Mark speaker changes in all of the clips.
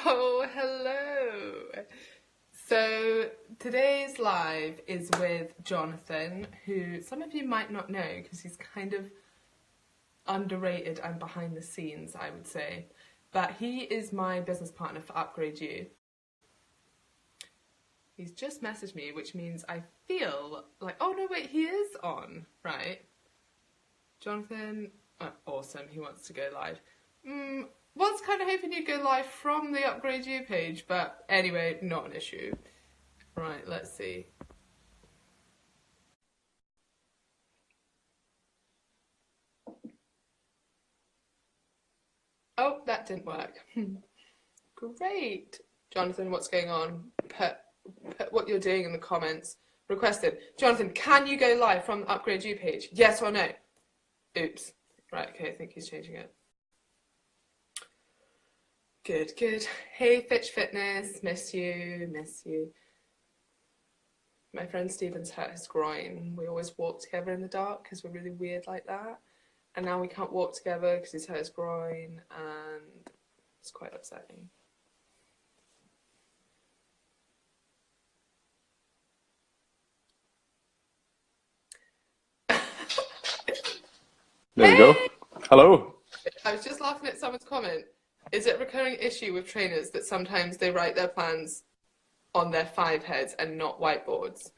Speaker 1: Oh, hello. So today's live is with Jonathan, who some of you might not know because he's kind of underrated and behind the scenes, I would say. But he is my business partner for Upgrade You. He's just messaged me, which means I feel like, oh no, wait, he is on, right? Jonathan, oh, awesome, he wants to go live. Was kind of hoping you'd go live from the Upgrade You page, but anyway, not an issue. Right, let's see. Oh, that didn't work. Great. Jonathan, what's going on? Put what you're doing in the comments. Requested. Jonathan, can you go live from the Upgrade You page? Yes or no? Oops. Right, okay, I think he's changing it. Good, good. Hey, Fitch Fitness. Miss you, miss you. My friend Stephen's hurt his groin. We always walk together in the dark because we're really weird like that. And now we can't walk together because he's hurt his groin and it's quite upsetting.
Speaker 2: There we go. Hello.
Speaker 1: I was just laughing at someone's comment. Is it a recurring issue with trainers that sometimes they write their plans on their 5 heads and not whiteboards?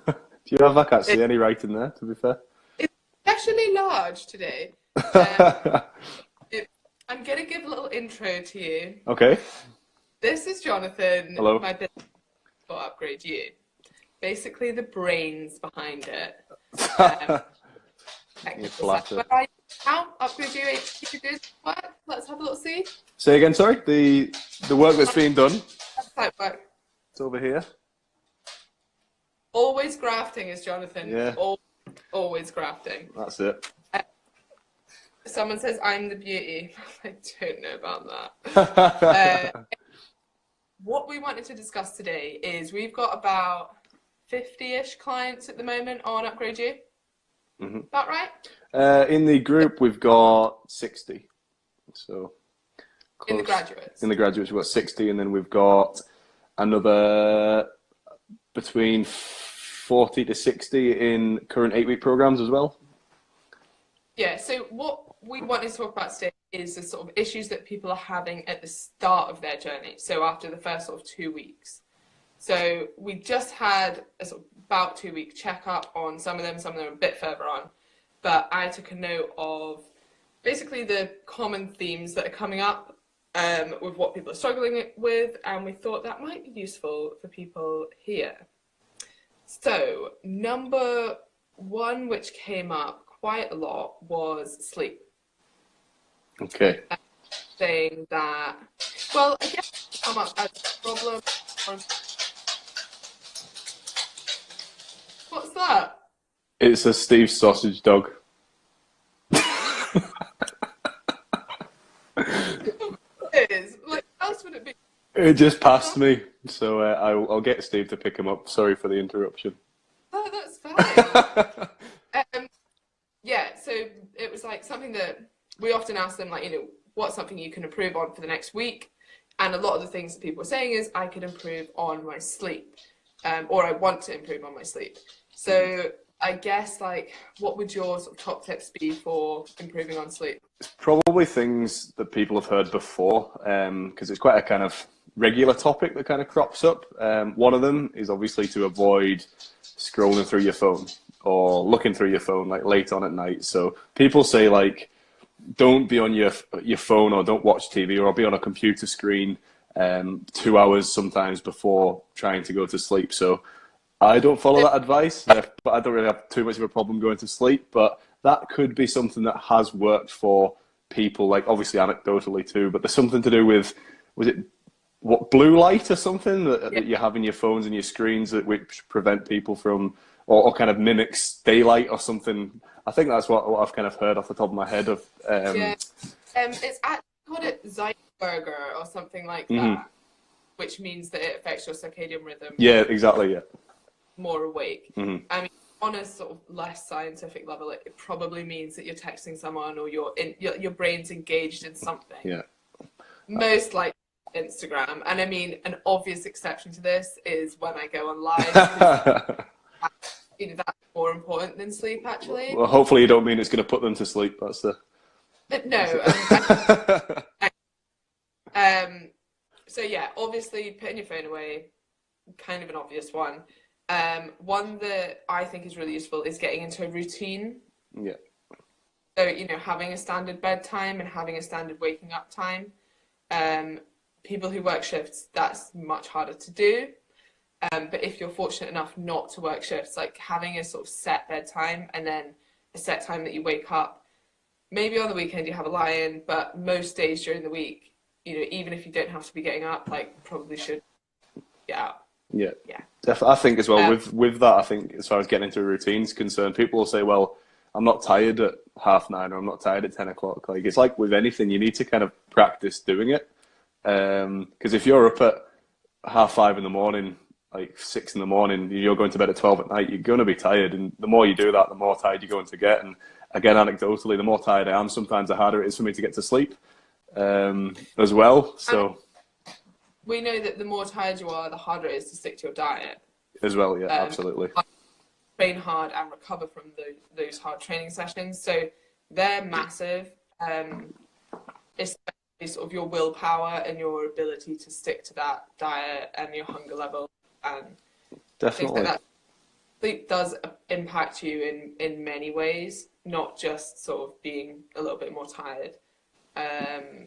Speaker 2: Do you have, I can't see any writing there, to be fair.
Speaker 1: It's especially large today. I'm going to give a little intro to you.
Speaker 2: Okay.
Speaker 1: This is Jonathan.
Speaker 2: Hello.
Speaker 1: My business for Upgrade You. Basically the brains behind it. How Upgrade You HQ does work? Let's have a little see.
Speaker 2: Say again, sorry? The work that's being done.
Speaker 1: Website work.
Speaker 2: It's over here.
Speaker 1: Always grafting is Jonathan.
Speaker 2: Yeah.
Speaker 1: Always grafting.
Speaker 2: That's it.
Speaker 1: Someone says I'm the beauty. I don't know about that. What we wanted to discuss today is we've got about 50-ish clients at the moment on Upgrade You.
Speaker 2: Mm-hmm.
Speaker 1: Is that right?
Speaker 2: In the group, we've got 60. So close.
Speaker 1: In the graduates?
Speaker 2: In the graduates, we've got 60, and then we've got another between 40 to 60 in current 8-week programs as well. Yeah,
Speaker 1: so what we wanted to talk about today is the sort of issues that people are having at the start of their journey. So after the first sort of 2 weeks. So we just had a sort of about 2-week checkup on some of them are a bit further on. But I took a note of basically the common themes that are coming up with what people are struggling with, and we thought that might be useful for people here. So number one, which came up quite a lot, was sleep.
Speaker 2: Okay.
Speaker 1: Saying that, well, I guess it's come up as a problem. What's that?
Speaker 2: It's a Steve sausage dog.
Speaker 1: It is. Like, how else would it be?
Speaker 2: It just passed me, so I'll get Steve to pick him up. Sorry for the interruption.
Speaker 1: Oh, that's fine. Yeah, so it was like something that we often ask them, like, what's something you can improve on for the next week? And a lot of the things that people are saying is, I could improve on my sleep, or I want to improve on my sleep. So I guess, like, what would your sort of top tips be for improving on sleep?
Speaker 2: Probably things that people have heard before, because it's quite a kind of regular topic that kind of crops up. One of them is obviously to avoid scrolling through your phone or looking through your phone like late on at night. So people say, like, don't be on your phone or don't watch TV or be on a computer screen 2 hours sometimes before trying to go to sleep. So I don't follow that advice, but I don't really have too much of a problem going to sleep. But that could be something that has worked for people, like obviously anecdotally too, but there's something to do with, was it what, blue light or something that you have in your phones and your screens that which prevent people from, or kind of mimics daylight or something. I think that's what I've kind of heard off the top of my head of.
Speaker 1: It's actually called it Zeitberger or something like that, which means that it affects your circadian rhythm.
Speaker 2: Yeah, exactly. Yeah.
Speaker 1: More awake. I mean, on a sort of less scientific level, it probably means that you're texting someone or your brain's engaged in something.
Speaker 2: Yeah.
Speaker 1: Most likely Instagram. And I mean, an obvious exception to this is when I go on live, because that's more important than sleep, actually.
Speaker 2: Well, hopefully you don't mean it's going to put them to sleep. That's the...
Speaker 1: No. So yeah, obviously putting your phone away, kind of an obvious one. One that I think is really useful is getting into a routine.
Speaker 2: Yeah.
Speaker 1: So, having a standard bedtime and having a standard waking up time. People who work shifts, that's much harder to do. But if you're fortunate enough not to work shifts, like having a sort of set bedtime and then a set time that you wake up, maybe on the weekend you have a lie-in, but most days during the week, even if you don't have to be getting up, like probably should get up.
Speaker 2: Yeah. Definitely. I think as well with that, I think as far as getting into a routine is concerned, people will say, well, I'm not tired at 9:30 or I'm not tired at 10 o'clock. Like, it's like with anything, you need to kind of practice doing it. Because if you're up at 5:30 in the morning, like 6 in the morning, you're going to bed at 12 at night, you're going to be tired. And the more you do that, the more tired you're going to get. And again, anecdotally, the more tired I am, sometimes the harder it is for me to get to sleep as well. So
Speaker 1: we know that the more tired you are, the harder it is to stick to your diet.
Speaker 2: As well, yeah, absolutely.
Speaker 1: Train hard and recover from those hard training sessions. So they're massive, especially sort of your willpower and your ability to stick to that diet and your hunger level. And
Speaker 2: definitely.
Speaker 1: Like that. Sleep does impact you in many ways, not just sort of being a little bit more tired.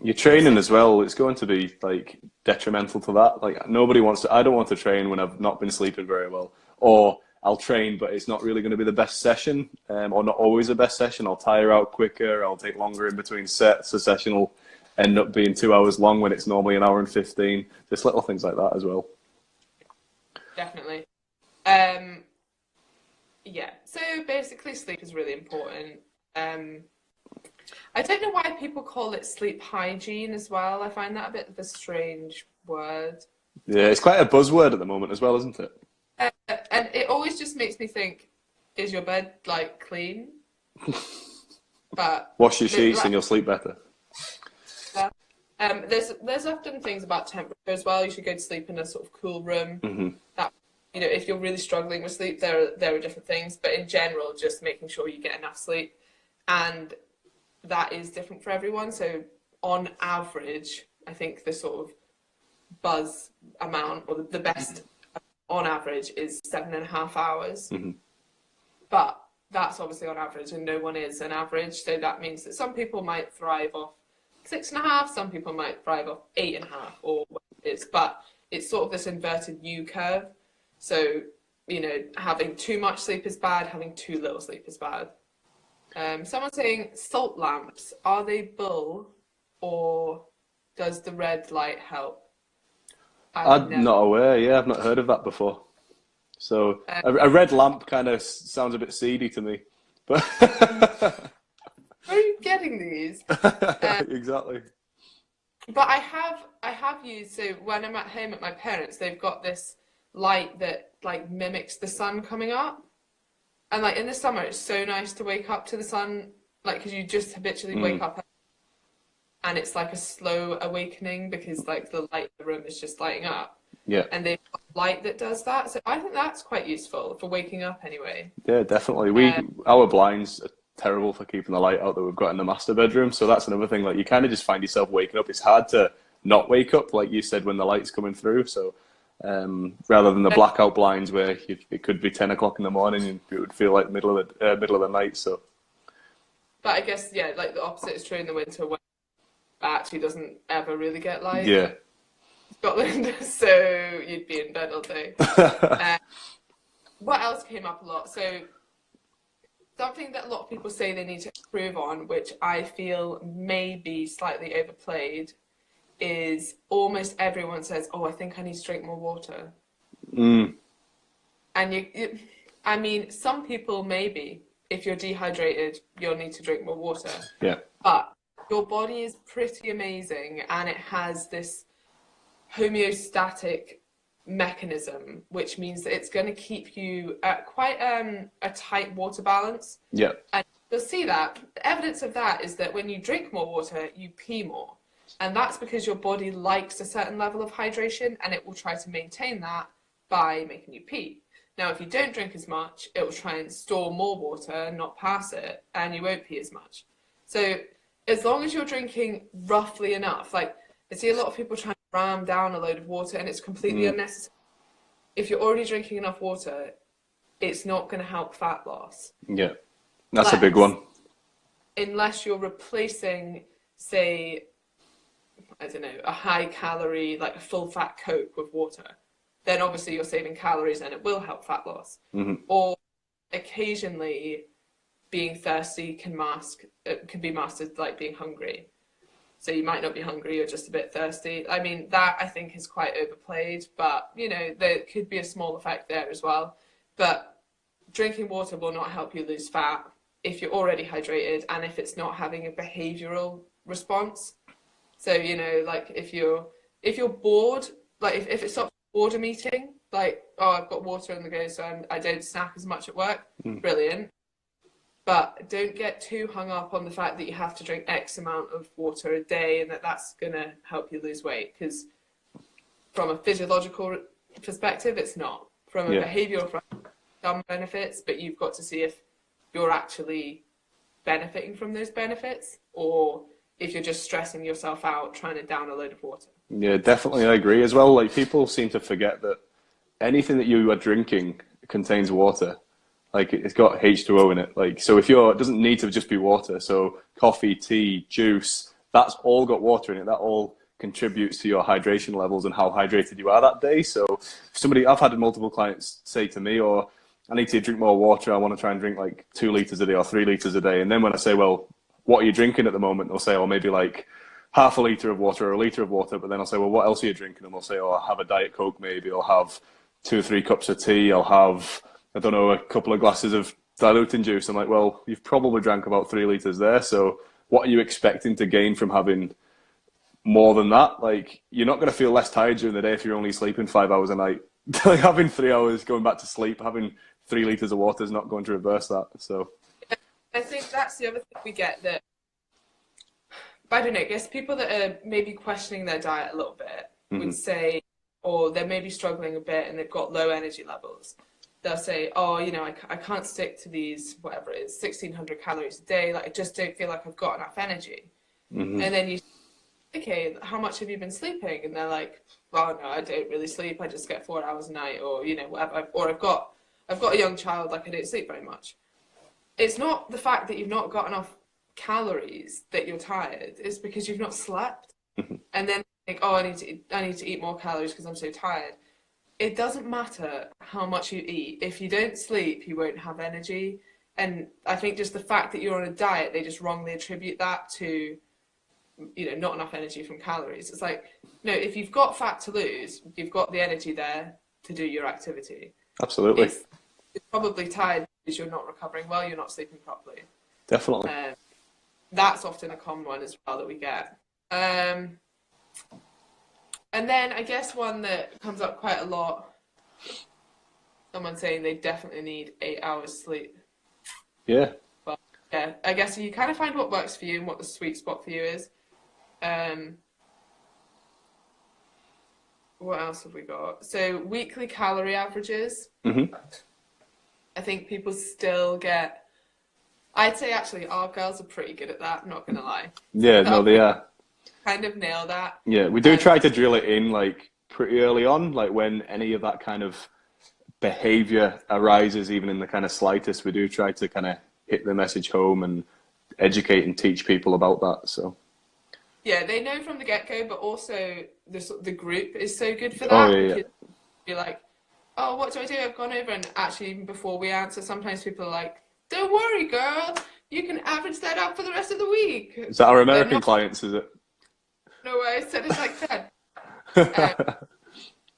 Speaker 2: Your training as well, it's going to be like detrimental to that. Like I don't want to train when I've not been sleeping very well, or I'll train but it's not really going to be the best session, or not always the best session. I'll tire out quicker, I'll take longer in between sets. A session will end up being 2 hours long when it's normally 1 hour and 15. Just little things like that as well.
Speaker 1: Definitely. Yeah, so basically sleep is really important. I don't know why people call it sleep hygiene as well. I find that a bit of a strange word.
Speaker 2: Yeah, it's quite a buzzword at the moment as well, isn't it?
Speaker 1: And it always just makes me think, is your bed like clean? But
Speaker 2: wash your sheets and you'll sleep better.
Speaker 1: There's often things about temperature as well. You should go to sleep in a sort of cool room.
Speaker 2: Mm-hmm.
Speaker 1: That, if you're really struggling with sleep, there are different things. But in general, just making sure you get enough sleep, and that is different for everyone. So on average, I think the sort of buzz amount, or the best on average, is 7.5 hours.
Speaker 2: Mm-hmm. But
Speaker 1: that's obviously on average, and no one is an average. So that means that some people might thrive off 6.5, some people might thrive off 8.5, or what it is. But it's sort of this inverted U curve. So, having too much sleep is bad, having too little sleep is bad. Someone's saying salt lamps, are they bull, or does the red light help?
Speaker 2: I'm not aware. Yeah, I've not heard of that before. So a red lamp kind of sounds a bit seedy to me. But
Speaker 1: where are you getting these?
Speaker 2: Exactly.
Speaker 1: But I have used, so when I'm at home at my parents', they've got this light that like mimics the sun coming up. And like in the summer, it's so nice to wake up to the sun, like, because you just habitually wake up and it's like a slow awakening because like the light in the room is just lighting up.
Speaker 2: Yeah.
Speaker 1: And they've got light that does that. So I think that's quite useful for waking up anyway.
Speaker 2: Yeah, definitely. Our blinds are terrible for keeping the light out that we've got in the master bedroom. So that's another thing. Like, you kind of just find yourself waking up. It's hard to not wake up, like you said, when the light's coming through. So rather than the blackout blinds where it could be 10 o'clock in the morning and it would feel like middle of the night. So,
Speaker 1: but I guess, yeah, like the opposite is true in the winter when it actually doesn't ever really get light.
Speaker 2: Yeah.
Speaker 1: Scotland, so you'd be in bed all day. What else came up a lot? So something that a lot of people say they need to improve on, which I feel may be slightly overplayed, is almost everyone says, oh, I think I need to drink more water. And I mean, some people maybe, if you're dehydrated, you'll need to drink more water.
Speaker 2: Yeah.
Speaker 1: But your body is pretty amazing, and it has this homeostatic mechanism, which means that it's going to keep you at quite a tight water balance.
Speaker 2: Yeah.
Speaker 1: And you'll see that the evidence of that is that when you drink more water, you pee more. And that's because your body likes a certain level of hydration, and it will try to maintain that by making you pee. Now, if you don't drink as much, it will try and store more water, not pass it, and you won't pee as much. So as long as you're drinking roughly enough, like I see a lot of people trying to ram down a load of water, and it's completely unnecessary. If you're already drinking enough water, it's not going to help fat loss.
Speaker 2: Yeah, that's a big one.
Speaker 1: Unless you're replacing, say, I don't know, a high calorie, like a full fat Coke with water, then obviously you're saving calories and it will help fat loss. Or occasionally being thirsty can be masked as like being hungry. So you might not be hungry, you're just a bit thirsty. I mean, that I think is quite overplayed, but you know, there could be a small effect there as well. But drinking water will not help you lose fat if you're already hydrated and if it's not having a behavioral response. So, you know, like if you're bored, like if it stops boredom eating, like, oh, I've got water on the go, so I don't snack as much at work, brilliant. But don't get too hung up on the fact that you have to drink X amount of water a day and that's going to help you lose weight. Because from a physiological perspective, it's not. From a behavioural perspective, some benefits, but you've got to see if you're actually benefiting from those benefits or if you're just stressing yourself out trying to down a load of water.
Speaker 2: Yeah, definitely. I agree as well. Like people seem to forget that anything that you are drinking contains water. Like it's got H2O in it. Like, so if it doesn't need to just be water. So coffee, tea, juice, that's all got water in it. That all contributes to your hydration levels and how hydrated you are that day. So I've had multiple clients say to me, or I need to drink more water. I want to try and drink like 2 liters a day or 3 liters a day. And then when I say, well, what are you drinking at the moment? They'll say, oh, maybe like half a litre of water or a litre of water. But then I'll say, well, what else are you drinking? And they'll say, oh, I'll have a Diet Coke maybe. I'll have 2 or 3 cups of tea. I'll have, I don't know, a couple of glasses of diluting juice. I'm like, well, you've probably drank about 3 litres there. So what are you expecting to gain from having more than that? Like, you're not going to feel less tired during the day if you're only sleeping 5 hours a night. Like having 3 hours, going back to sleep, having 3 litres of water is not going to reverse that. So
Speaker 1: I think that's the other thing we get that, I don't know, I guess people that are maybe questioning their diet a little bit would say, or they're maybe struggling a bit and they've got low energy levels. They'll say, oh, you know, I can't stick to these, whatever it is, 1,600 calories a day. Like, I just don't feel like I've got enough energy. And then you say, okay, how much have you been sleeping? And they're like, well, no, I don't really sleep. I just get 4 hours a night, or, you know, whatever. Or I've got a young child, like I don't sleep very much. It's not the fact that you've not got enough calories that you're tired. It's because you've not slept. And then think, oh, I need to eat more calories because I'm so tired. It doesn't matter how much you eat. If you don't sleep, you won't have energy. And I think just the fact that you're on a diet, they just wrongly attribute that to, you know, not enough energy from calories. It's like, no, if you've got fat to lose, you've got the energy there to do your activity.
Speaker 2: Absolutely.
Speaker 1: You're probably tired because you're not recovering well, you're not sleeping properly.
Speaker 2: Definitely.
Speaker 1: That's often a common one as well that we get. And then I guess one that comes up quite a lot, someone saying they definitely need 8 hours sleep.
Speaker 2: Yeah.
Speaker 1: But yeah, I guess you kind of find what works for you and what the sweet spot for you is. What else have we got? So weekly calorie averages. I think people still get, I'd say actually our girls are pretty good at that, I'm not going to lie.
Speaker 2: Yeah, no, they are.
Speaker 1: Kind of nail that.
Speaker 2: Yeah, we do try to drill it in like pretty early on, like when any of that kind of behavior arises, even in the kind of slightest, we do try to kind of hit the message home and educate and teach people about that. So
Speaker 1: yeah, they know from the get-go, but also the group is so good for that.
Speaker 2: Oh, yeah,
Speaker 1: because you're like, oh, what do I do? I've gone over, and actually even before we answer, sometimes people are like, don't worry, girl, you can average that out for the rest of the week.
Speaker 2: Is that our American clients, is it?
Speaker 1: No way, I said it's like 10.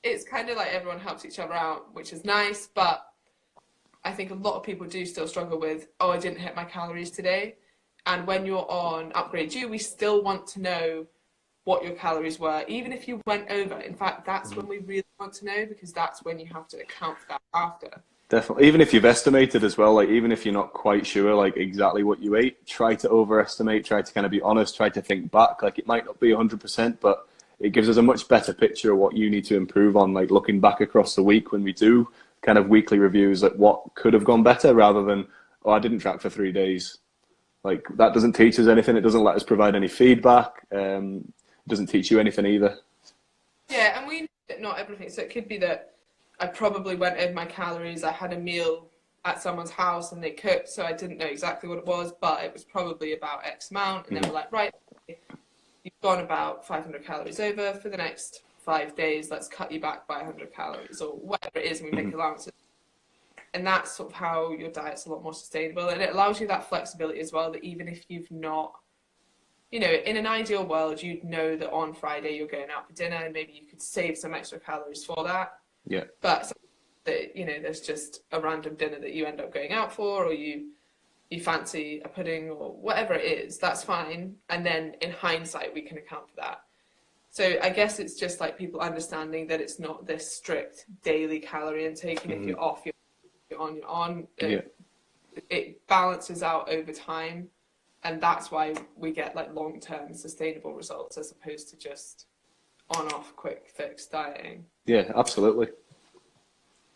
Speaker 1: It's kind of like everyone helps each other out, which is nice, but I think a lot of people do still struggle with, oh, I didn't hit my calories today. And when you're on Upgrade You, we still want to know what your calories were, even if you went over. In fact, that's when we really want to know, because that's when you have to account for that after.
Speaker 2: Definitely. Even if you've estimated as well, like even if you're not quite sure like exactly what you ate, try to overestimate, try to kind of be honest, try to think back. Like it might not be 100%, but it gives us a much better picture of what you need to improve on, like looking back across the week when we do kind of weekly reviews, like what could have gone better rather than, oh, I didn't track for 3 days. Like that doesn't teach us anything. It doesn't let us provide any feedback. It doesn't teach you anything either.
Speaker 1: Yeah, and we know that not everything. So it could be that I probably went over my calories. I had a meal at someone's house and they cooked, so I didn't know exactly what it was, but it was probably about X amount. And then we're like, right, you've gone about 500 calories over for the next 5 days. Let's cut you back by 100 calories or whatever it is, and we make allowances. And that's sort of how your diet's a lot more sustainable. And it allows you that flexibility as well, that even if you've not, you know, in an ideal world, you'd know that on Friday you're going out for dinner and maybe you could save some extra calories for that.
Speaker 2: Yeah.
Speaker 1: But, you know, there's just a random dinner that you end up going out for, or you fancy a pudding or whatever it is, that's fine. And then in hindsight, we can account for that. So I guess it's just like people understanding that it's not this strict daily calorie intake. And if you're off, you're on. It balances out over time. And that's why we get like long-term sustainable results as opposed to just on-off quick fix dieting.
Speaker 2: Yeah, absolutely.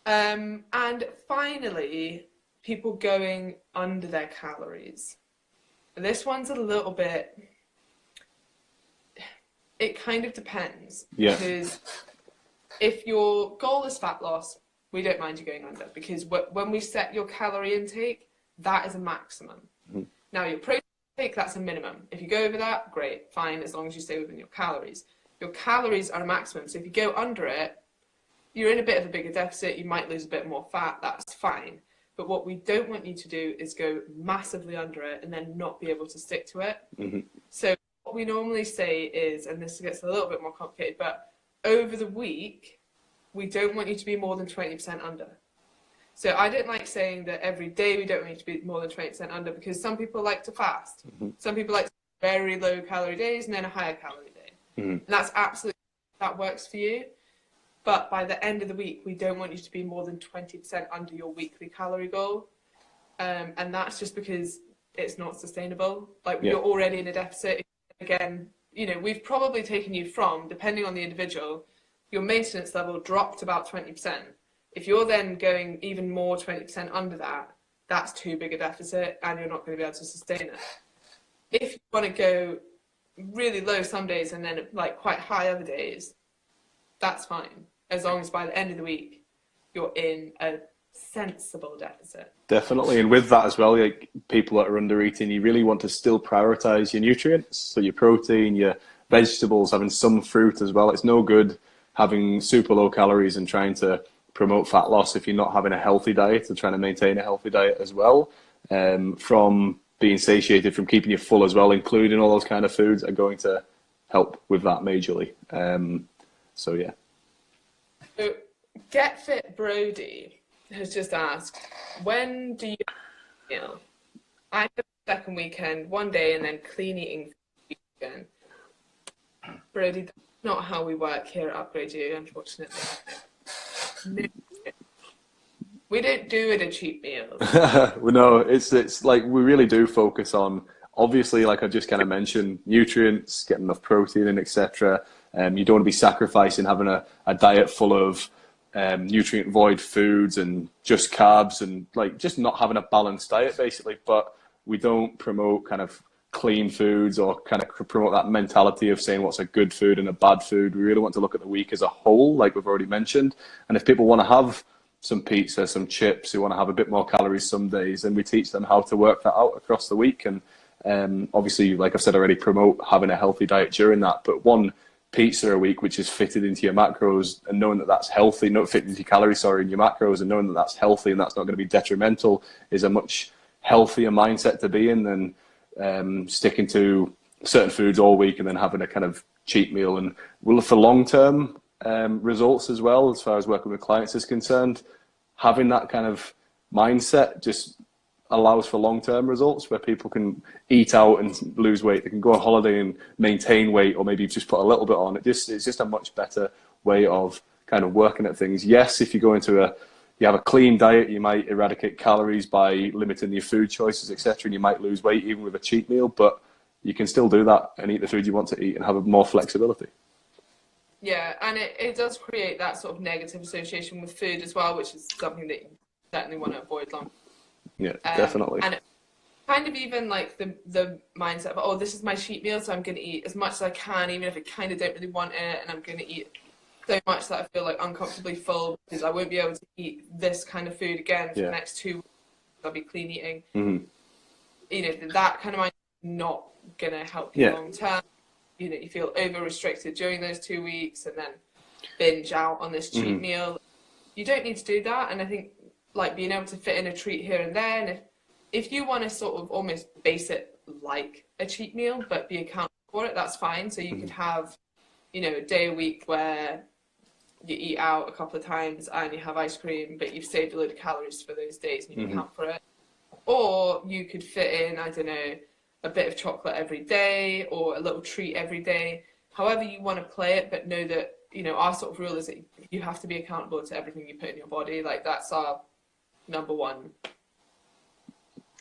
Speaker 1: And finally, people going under their calories. This one's a little bit, it kind of depends.
Speaker 2: Yeah.
Speaker 1: Because if your goal is fat loss, we don't mind you going under, because when we set your calorie intake, that is a maximum. Mm-hmm. Now your protein intake, that's a minimum. If you go over that, great, fine, as long as you stay within your calories. Your calories are a maximum, so if you go under it, you're in a bit of a bigger deficit, you might lose a bit more fat, that's fine. But what we don't want you to do is go massively under it and then not be able to stick to it. Mm-hmm. So what we normally say is, and this gets a little bit more complicated, but over the week, we don't want you to be more than 20% under. So I don't like saying that every day we don't want you to be more than 20% under, because some people like to fast. Mm-hmm. Some people like very low calorie days and then a higher calorie day. Mm-hmm. And that's absolutely, that works for you. But by the end of the week, we don't want you to be more than 20% under your weekly calorie goal. And that's just because it's not sustainable. Like you're already in a deficit. Again, you know, we've probably taken you from, depending on the individual, your maintenance level dropped about 20%. If you're then going even more 20% under that, that's too big a deficit and you're not going to be able to sustain it. If you want to go really low some days and then like quite high other days, that's fine. As long as by the end of the week, you're in a sensible deficit.
Speaker 2: Definitely. And with that as well, like people that are under eating, you really want to still prioritize your nutrients. So your protein, your vegetables, having some fruit as well. It's no good having super low calories and trying to promote fat loss if you're not having a healthy diet and trying to maintain a healthy diet as well. From being satiated, from keeping you full as well, including all those kind of foods are going to help with that majorly. So yeah.
Speaker 1: So Get Fit Brody has just asked, when do you meal? I have a second weekend, one day, and then clean eating weekend. Brody, that's not how we work here at Upgrade You, unfortunately. No. We don't do it at cheap meals.
Speaker 2: Well, no, it's like we really do focus on, obviously, like I just kind of mentioned, nutrients, getting enough protein in, etc. You don't want to be sacrificing having a diet full of nutrient void foods and just carbs and like just not having a balanced diet basically. But we don't promote kind of clean foods or kind of promote that mentality of saying what's a good food and a bad food. We really want to look at the week as a whole, like we've already mentioned. And if people want to have some pizza, some chips, who want to have a bit more calories some days, then we teach them how to work that out across the week. And obviously, like I've said already, promote having a healthy diet during that. But one pizza a week, which is fitted into your macros and knowing that that's healthy, not fitted into your calories, sorry, in your macros, and knowing that that's healthy and that's not going to be detrimental is a much healthier mindset to be in than sticking to certain foods all week and then having a kind of cheat meal. And for long-term results as well, as far as working with clients is concerned, having that kind of mindset just allows for long-term results where people can eat out and lose weight. They can go on holiday and maintain weight, or maybe just put a little bit on. It's just a much better way of kind of working at things. Yes, if you go into you have a clean diet, you might eradicate calories by limiting your food choices, etc., and you might lose weight even with a cheat meal, but you can still do that and eat the food you want to eat and have more flexibility.
Speaker 1: Yeah, and it does create that sort of negative association with food as well, which is something that you certainly want to avoid long.
Speaker 2: Yeah, definitely.
Speaker 1: And it kind of even like the mindset of, oh, this is my cheat meal, so I'm going to eat as much as I can, even if I kind of don't really want it, and I'm going to eat so much that I feel like uncomfortably full because I won't be able to eat this kind of food again for the next 2 weeks. I'll be clean eating. You know, that kind of mindset is not going to help you long term. You know, you feel over restricted during those 2 weeks and then binge out on this cheat meal. You don't need to do that. And I think like being able to fit in a treat here and there, and if you want to sort of almost base it like a cheat meal but be accountable for it, that's fine. So you could have, you know, a day a week where you eat out a couple of times and you have ice cream, but you've saved a load of calories for those days and you can account for it. Or you could fit in, I don't know, a bit of chocolate every day or a little treat every day. However you want to play it, but know that, you know, our sort of rule is that you have to be accountable to everything you put in your body. Like, that's our number one.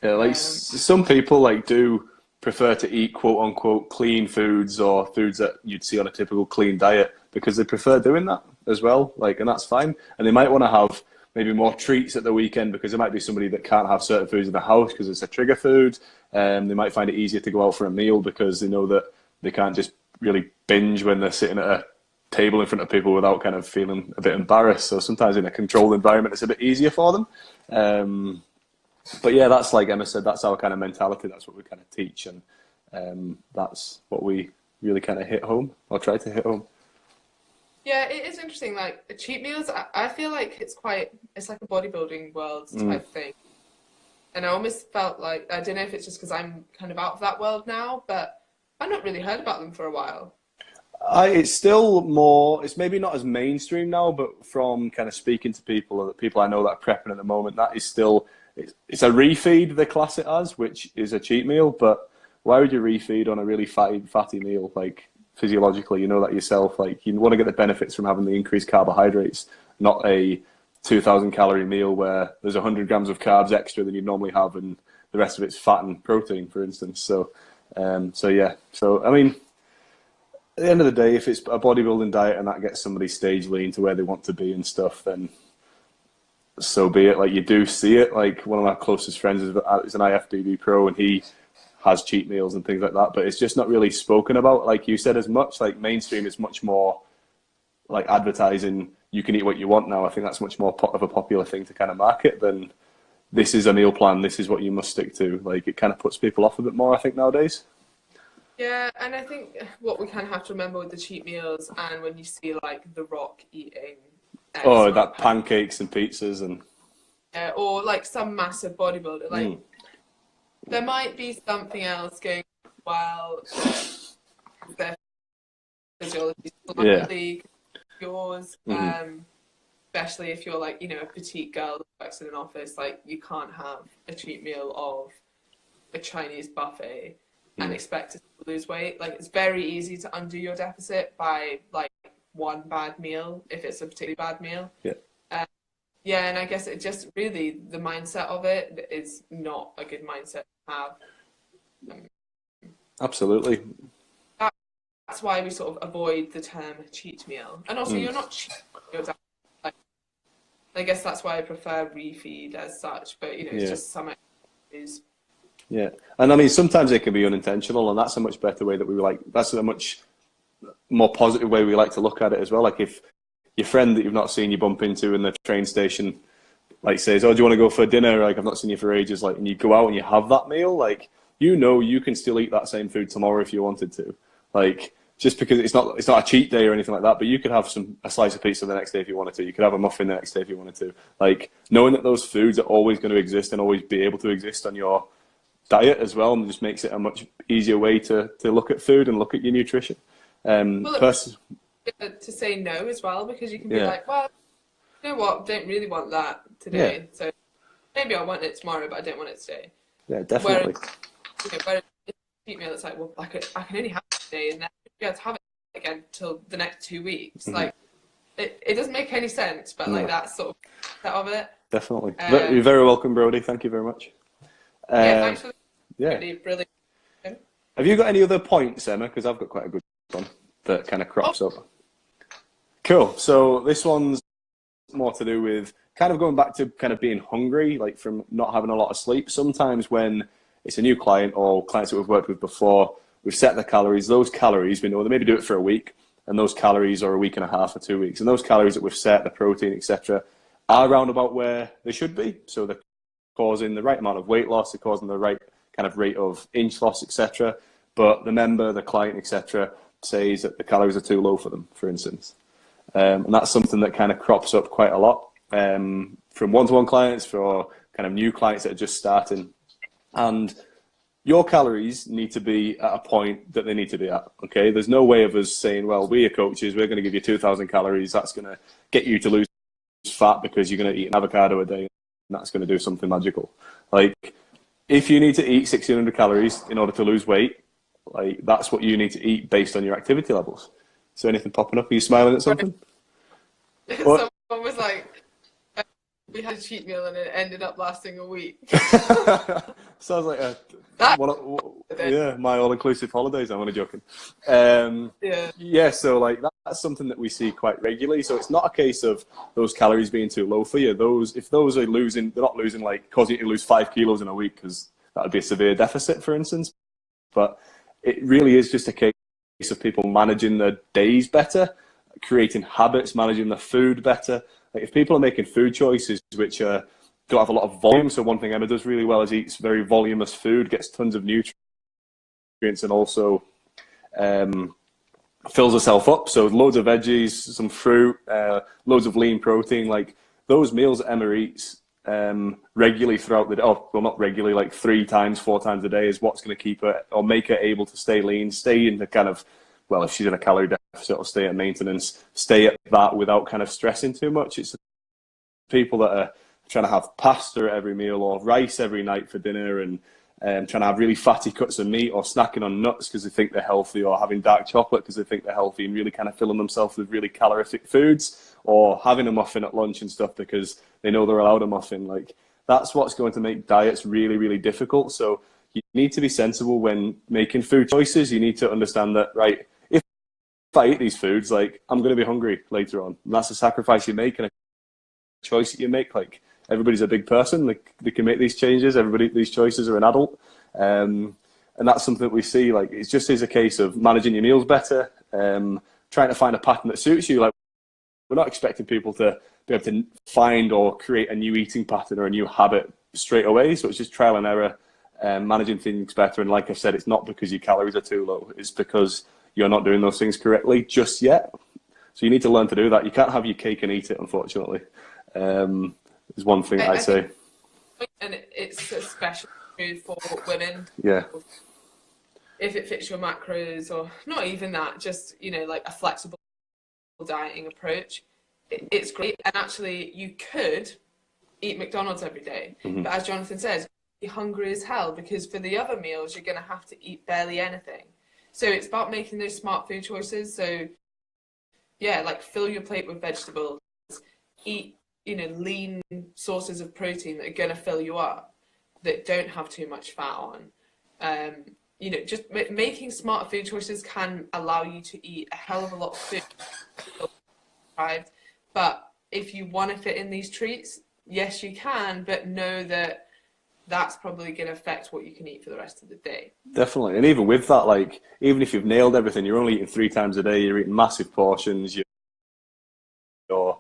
Speaker 2: Yeah, like some people like do prefer to eat quote unquote clean foods or foods that you'd see on a typical clean diet because they prefer doing that as well. Like, and that's fine. And they might want to have maybe more treats at the weekend because there might be somebody that can't have certain foods in the house because it's a trigger food. They might find it easier to go out for a meal because they know that they can't just really binge when they're sitting at a table in front of people without kind of feeling a bit embarrassed. So sometimes in a controlled environment, it's a bit easier for them. But yeah, that's like Emma said, that's our kind of mentality. That's what we kind of teach. And that's what we really kind of hit home or try to hit home.
Speaker 1: Yeah, it is interesting. Like cheat meals, I feel like it's like a bodybuilding world type thing. And I almost felt like, I don't know if it's just because I'm kind of out of that world now, but I've not really heard about them for a while.
Speaker 2: It's still more, it's maybe not as mainstream now, but from kind of speaking to people, or the people I know that are prepping at the moment, that is still, it's a refeed, they class it as, which is a cheat meal, but why would you refeed on a really fatty meal? Like, physiologically, you know that yourself, like you want to get the benefits from having the increased carbohydrates, not a 2,000 calorie meal where there's 100 grams of carbs extra than you'd normally have and the rest of it's fat and protein, for instance. So yeah, I mean, at the end of the day, if it's a bodybuilding diet and that gets somebody stage lean to where they want to be and stuff, then so be it. Like, you do see it. Like, one of my closest friends is an IFBB pro and he has cheat meals and things like that, but it's just not really spoken about, like you said, as much. Like, mainstream is much more like advertising, you can eat what you want now. I think that's much more of a popular thing to kind of market than this is a meal plan, this is what you must stick to. Like, it kind of puts people off a bit more, I think, nowadays.
Speaker 1: Yeah, and I think what we kind of have to remember with the cheat meals, and when you see like The Rock eating
Speaker 2: that pancakes and pizzas and
Speaker 1: or like some massive bodybuilder, like there might be something else going well. Their physiology is slightly yours, especially if you're like, you know, a petite girl that works in an office. Like, you can't have a cheat meal of a Chinese buffet and expect to lose weight. Like, it's very easy to undo your deficit by like one bad meal if it's a particularly bad meal. Yeah, and I guess it just really, the mindset of it is not a good mindset to have.
Speaker 2: Absolutely.
Speaker 1: That's why we sort of avoid the term cheat meal. And also, you're not cheating your diet. Like, I guess that's why I prefer refeed as such, but you know, it's just some is.
Speaker 2: Yeah, and I mean, sometimes it can be unintentional, and that's a much better way that we like. That's a much more positive way we like to look at it as well. Like, if your friend that you've not seen you bump into in the train station, like, says, "Oh, do you want to go for dinner? Like, I've not seen you for ages." Like, and you go out and you have that meal, like, you know, you can still eat that same food tomorrow if you wanted to. Like, just because it's not a cheat day or anything like that, but you could have a slice of pizza the next day if you wanted to. You could have a muffin the next day if you wanted to. Like, knowing that those foods are always going to exist and always be able to exist on your diet as well, and just makes it a much easier way to look at food and look at your nutrition.
Speaker 1: To say no as well, because you can be like, well, you know what, don't really want that today, so maybe I want it tomorrow, but I don't want it today.
Speaker 2: Yeah, definitely.
Speaker 1: Whereas cheat meal, it's like, well, I can only have it today, and then be able to have it again till the next 2 weeks. Like, it doesn't make any sense, but like, that's sort of of it.
Speaker 2: Definitely. You're very welcome, Brody. Thank you very much.
Speaker 1: Yeah, thanks for
Speaker 2: yeah.
Speaker 1: really.
Speaker 2: Have you got any other points, Emma? Because I've got quite a good one that kind of crops up. Cool. So this one's more to do with kind of going back to kind of being hungry, like from not having a lot of sleep. Sometimes when it's a new client or clients that we've worked with before, we've set the calories. Those calories, we know they maybe do it for a week, and those calories are a week and a half or 2 weeks. And those calories that we've set, the protein, etc., are around about where they should be. So they're causing the right amount of weight loss, they're causing the right kind of rate of inch loss, etc. But the member, the client, etc., says that the calories are too low for them, for instance. And that's something that kind of crops up quite a lot from one-to-one clients, for kind of new clients that are just starting. And your calories need to be at a point that they need to be at, okay? There's no way of us saying, well, we are coaches, we're going to give you 2,000 calories, that's going to get you to lose fat because you're going to eat an avocado a day, and that's going to do something magical. Like, if you need to eat 1,600 calories in order to lose weight, like, that's what you need to eat based on your activity levels. So anything popping up? Are you smiling at something?
Speaker 1: Someone was like, we had a cheat meal and it ended up lasting a week.
Speaker 2: Sounds like my all-inclusive holidays. I'm only joking. Yeah. So like that's something that we see quite regularly. So it's not a case of those calories being too low for you. If those are losing, they're not losing, like causing you to lose 5 kilos in a week, because that would be a severe deficit, for instance. But it really is just a case of people managing their days better, creating habits, managing their food better. Like, if people are making food choices which don't have a lot of volume, so one thing Emma does really well is eats very voluminous food, gets tons of nutrients, and also fills herself up. So loads of veggies, some fruit, loads of lean protein. Like, those meals that Emma eats regularly throughout the day, not regularly, like 3 times, 4 times a day, is what's going to keep her or make her able to stay lean, stay in the kind of, well, if she's in a calorie deficit, or stay at maintenance, stay at that without kind of stressing too much. It's people that are trying to have pasta at every meal or rice every night for dinner, and trying to have really fatty cuts of meat, or snacking on nuts because they think they're healthy, or having dark chocolate because they think they're healthy, and really kind of filling themselves with really calorific foods, or having a muffin at lunch and stuff because they know they're allowed a muffin. Like, that's what's going to make diets really, really difficult. So you need to be sensible when making food choices. You need to understand that, right, if I eat these foods, like, I'm going to be hungry later on. And that's a sacrifice you make and a choice that you make. Like, everybody's a big person. They can make these changes. These choices are an adult. And that's something that we see. Like, it just is a case of managing your meals better, trying to find a pattern that suits you. Like, we're not expecting people to be able to find or create a new eating pattern or a new habit straight away. So it's just trial and error, managing things better. And like I said, it's not because your calories are too low. It's because you're not doing those things correctly just yet. So you need to learn to do that. You can't have your cake and eat it, unfortunately. Is one thing I say.
Speaker 1: And it's especially food for women.
Speaker 2: Yeah.
Speaker 1: If it fits your macros, or not even that, just, like a flexible dieting approach, it's great. And actually, you could eat McDonald's every day, but as Jonathan says, you're hungry as hell, because for the other meals you're going to have to eat barely anything. So it's about making those smart food choices. So yeah, like, fill your plate with vegetables, eat lean sources of protein that are going to fill you up, that don't have too much fat on. Just making smarter food choices can allow you to eat a hell of a lot of food. But if you want to fit in these treats, yes, you can, but know that that's probably going to affect what you can eat for the rest of the day.
Speaker 2: Definitely. And even with that, like, even if you've nailed everything, you're only eating 3 times a day, you're eating massive portions, you're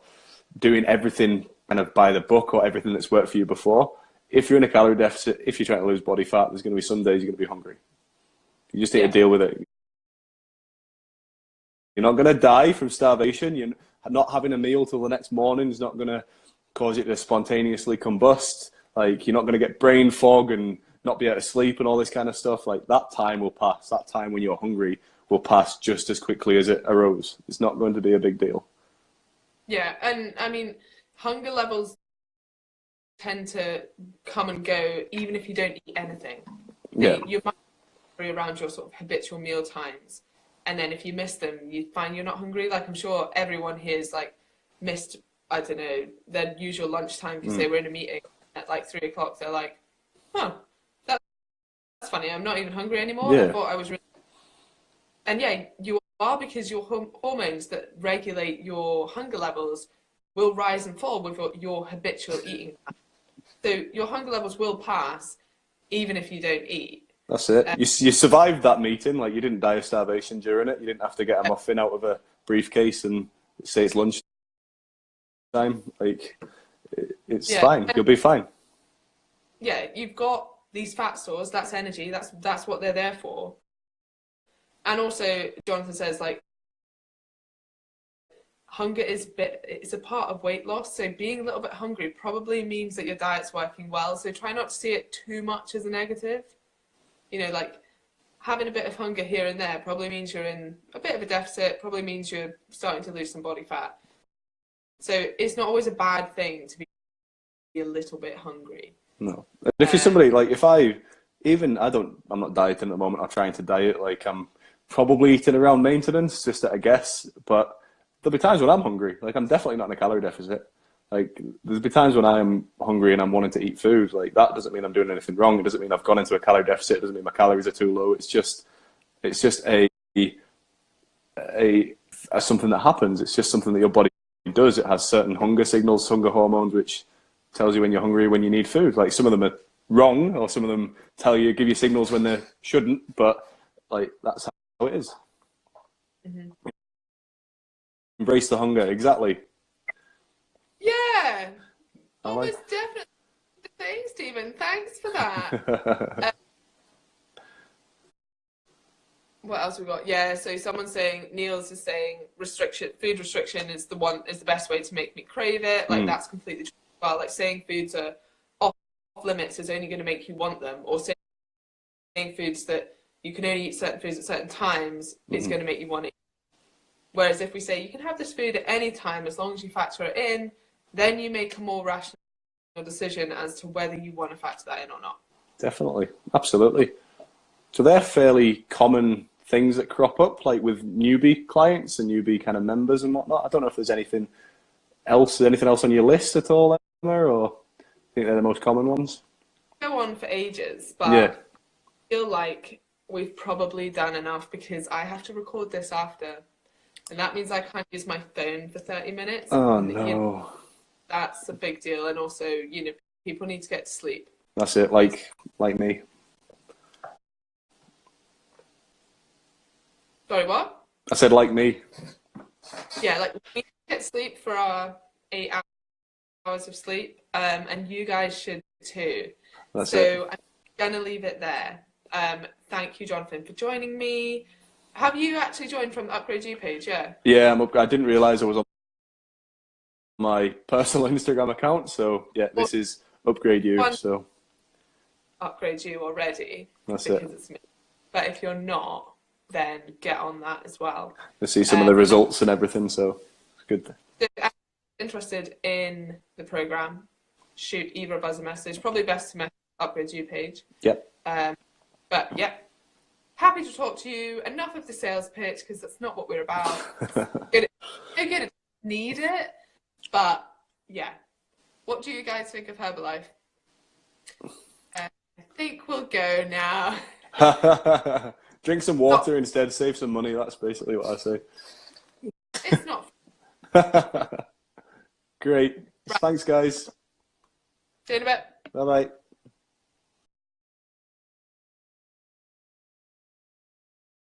Speaker 2: doing everything kind of by the book, or everything that's worked for you before. If you're in a calorie deficit, if you're trying to lose body fat, there's going to be some days you're going to be hungry. You just need to deal with it. You're not going to die from starvation. You're not having a meal till the next morning is not going to cause you to spontaneously combust. Like, you're not going to get brain fog and not be able to sleep and all this kind of stuff. Like, that time will pass. That time when you're hungry will pass just as quickly as it arose. It's not going to be a big deal.
Speaker 1: Yeah, and I mean, hunger levels tend to come and go even if you don't eat anything. You might be around your sort of habitual meal times, and then if you miss them, you find you're not hungry. Like, I'm sure everyone here's like missed I don't know, their usual lunchtime because they were in a meeting at like 3 o'clock. They're like, huh, that's funny. I'm not even hungry anymore.
Speaker 2: Yeah.
Speaker 1: I thought I was really... And yeah, you are, because your hormones that regulate your hunger levels will rise and fall with your habitual eating. So your hunger levels will pass even if you don't eat.
Speaker 2: That's it. You survived that meeting. Like, you didn't die of starvation during it. You didn't have to get a muffin out of a briefcase and say it's lunchtime. Like, it's fine. You'll be fine.
Speaker 1: Yeah, you've got these fat stores. That's energy. That's what they're there for. And also, Jonathan says, like, hunger it's a part of weight loss. So being a little bit hungry probably means that your diet's working well. So try not to see it too much as a negative. You know, like, having a bit of hunger here and there probably means you're in a bit of a deficit, probably means you're starting to lose some body fat. So it's not always a bad thing to be a little bit hungry.
Speaker 2: No. If you're somebody, like, I'm not dieting at the moment, or trying to diet, like, I'm probably eating around maintenance, just at a guess, but there'll be times when I'm hungry. Like, I'm definitely not in a calorie deficit. Like, there'll be times when I am hungry and I'm wanting to eat food. Like, that doesn't mean I'm doing anything wrong. It doesn't mean I've gone into a calorie deficit. It doesn't mean my calories are too low. It's just a something that happens. It's just something that your body does. It has certain hunger signals, hunger hormones, which tells you when you're hungry, when you need food. Like, some of them are wrong, or some of them give you signals when they shouldn't, but, like, that's how it is.
Speaker 1: Mm-hmm.
Speaker 2: Embrace the hunger, exactly.
Speaker 1: Yeah, almost definitely the thing, Stephen. Thanks for that. What else we got? Yeah, so someone's saying, Niels is saying, food restriction is the best way to make me crave it. Like, that's completely true. Well, like, saying foods are off limits is only going to make you want them, or saying foods that you can only eat certain foods at certain times is going to make you want it. Whereas if we say you can have this food at any time as long as you factor it in, then you make a more rational decision as to whether you want to factor that in or not.
Speaker 2: Definitely, absolutely. So they're fairly common things that crop up, like with newbie clients and newbie kind of members and whatnot. I don't know if there's anything else on your list at all, Emma, or I think they're the most common ones.
Speaker 1: Go on for ages, but
Speaker 2: yeah.
Speaker 1: I feel like we've probably done enough, because I have to record this after, and that means I can't use my phone for 30 minutes.
Speaker 2: Oh,
Speaker 1: and,
Speaker 2: no.
Speaker 1: You know, that's a big deal, and also, you know, people need to get to sleep.
Speaker 2: That's it, like me.
Speaker 1: Sorry, what?
Speaker 2: I said like me.
Speaker 1: Yeah, like, we need to get sleep for our 8 hours of sleep, and you guys should too.
Speaker 2: That's it.
Speaker 1: So I'm going to leave it there. Thank you, Jonathan, for joining me. Have you actually joined from the Upgrade You page? Yeah.
Speaker 2: Yeah, I didn't realise I was on my personal Instagram account, so yeah, this is Upgrade You. So
Speaker 1: Upgrade You already.
Speaker 2: That's
Speaker 1: because
Speaker 2: it.
Speaker 1: It's me. But if you're not, then get on that as well.
Speaker 2: I see some of the results and everything, so it's good.
Speaker 1: So if you're interested in the program, shoot either of us a message. Probably best to message Upgrade You page.
Speaker 2: Yep.
Speaker 1: But yeah, happy to talk to you. Enough of the sales pitch, because that's not what we're about. You're gonna need it, but yeah. What do you guys think of Herbalife? I think we'll go now.
Speaker 2: Drink some water instead, save some money. That's basically what I say.
Speaker 1: It's not.
Speaker 2: Great. Right. Thanks, guys.
Speaker 1: See you in a bit.
Speaker 2: Bye-bye.